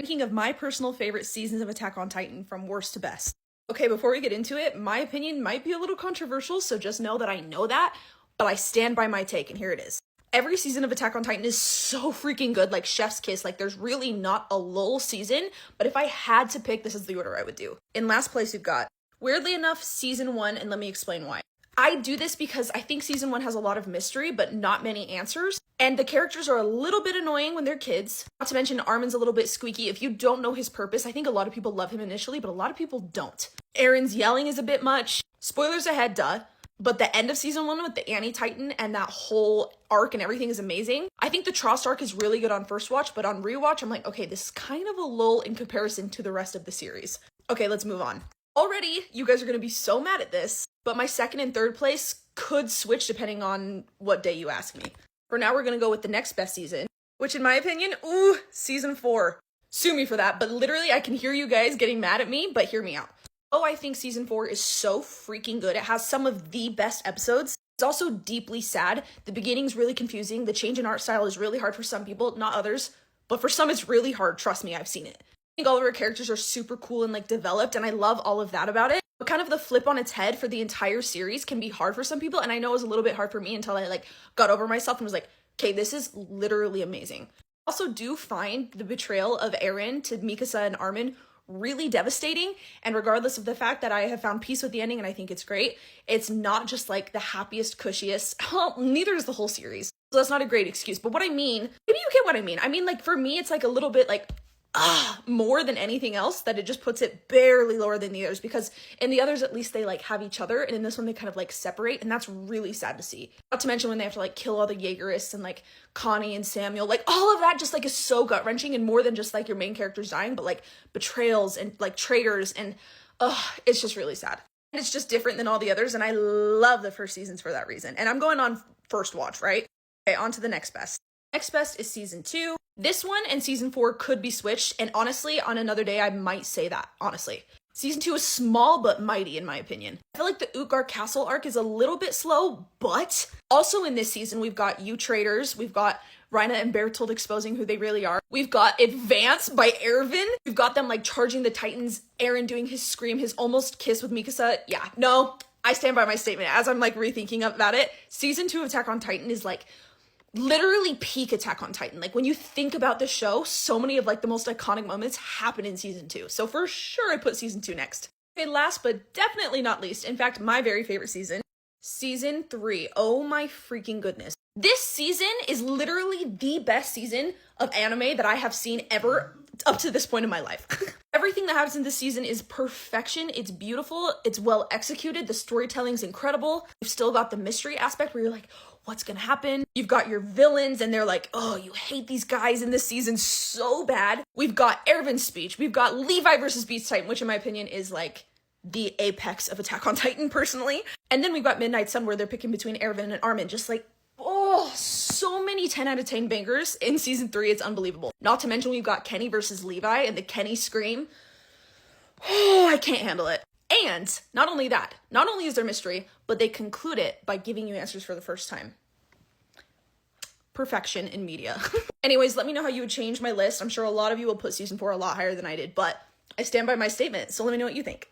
ranking of my personal favorite seasons of Attack on Titan from worst to best. Okay, before we get into it, my opinion might be a little controversial, so just know that I know that, but I stand by my take, and here it is. Every season of Attack on Titan is so freaking good, like chef's kiss. Like, there's really not a lull season, but if I had to pick, this is the order I would do. In last place, we've got, weirdly enough, season 1, and let me explain why. I do this because I think season 1 has a lot of mystery, but not many answers. And the characters are a little bit annoying when they're kids. Not to mention Armin's a little bit squeaky. If you don't know his purpose, I think a lot of people love him initially, but a lot of people don't. Eren's yelling is a bit much. Spoilers ahead, duh. But the end of season 1 with the Annie Titan and that whole arc and everything is amazing. I think the Trost arc is really good on first watch, but on rewatch, I'm like, okay, this is kind of a lull in comparison to the rest of the series. Okay, let's move on. Already, you guys are going to be so mad at this, but my second and third place could switch depending on what day you ask me. For now, we're going to go with the next best season, which in my opinion, season 4. Sue me for that, but literally I can hear you guys getting mad at me, but hear me out. Oh, I think season 4 is so freaking good. It has some of the best episodes. It's also deeply sad. The beginning's really confusing. The change in art style is really hard for some people, not others, but for some it's really hard. Trust me, I've seen it. I think all of our characters are super cool and like developed, and I love all of that about it. But kind of the flip on its head for the entire series can be hard for some people, and I know it was a little bit hard for me until I like got over myself and was like, okay, this is literally amazing. I also do find the betrayal of Eren to Mikasa and Armin really devastating, and regardless of the fact that I have found peace with the ending and I think it's great, it's not just like the happiest, cushiest. Well, neither is the whole series, so that's not a great excuse. But what I mean, maybe you get what I mean. I mean, like, for me, it's like a little bit like more than anything else, that it just puts it barely lower than the others, because in the others at least they like have each other, and in this one they kind of like separate, and that's really sad to see. Not to mention when they have to like kill all the Jaegerists and like Connie and Samuel, like all of that just like is so gut-wrenching, and more than just like your main characters dying, but like betrayals and like traitors, and it's just really sad. And it's just different than all the others, and I love the first seasons for that reason. And I'm going on first watch, right? Okay, on to the next best. Next best is season 2. This one and season 4 could be switched, and honestly, on another day, I might say that, honestly. Season 2 is small but mighty, in my opinion. I feel like the Utgard Castle arc is a little bit slow, but also in this season, we've got You Traitors, we've got Reina and Bertold exposing who they really are. We've got Advance by Erwin. We've got them like charging the Titans, Eren doing his scream, his almost kiss with Mikasa. Yeah, no, I stand by my statement. As I'm like rethinking about it, season 2 of Attack on Titan is like literally peak Attack on Titan. Like, when you think about the show, so many of like the most iconic moments happen in season 2. So for sure I put season 2 next. Okay, last but definitely not least, in fact, my very favorite season, season 3. Oh my freaking goodness. This season is literally the best season of anime that I have seen ever up to this point in my life. Everything that happens in this season is perfection. It's beautiful. It's well executed. The storytelling's incredible. You've still got the mystery aspect where you're like, what's gonna happen? You've got your villains and they're like, oh, you hate these guys in this season so bad. We've got Erwin's speech. We've got Levi versus Beast Titan, which in my opinion is like the apex of Attack on Titan personally. And then we've got Midnight Sun where they're picking between Erwin and Armin. Just like, oh, so many 10 out of 10 bangers in season 3. It's unbelievable. Not to mention we've got Kenny versus Levi and the Kenny scream. Oh, I can't handle it. And not only that, not only is there mystery, but they conclude it by giving you answers for the first time. Perfection in media. Anyways, let me know how you would change my list. I'm sure a lot of you will put season 4 a lot higher than I did, but I stand by my statement, so let me know what you think.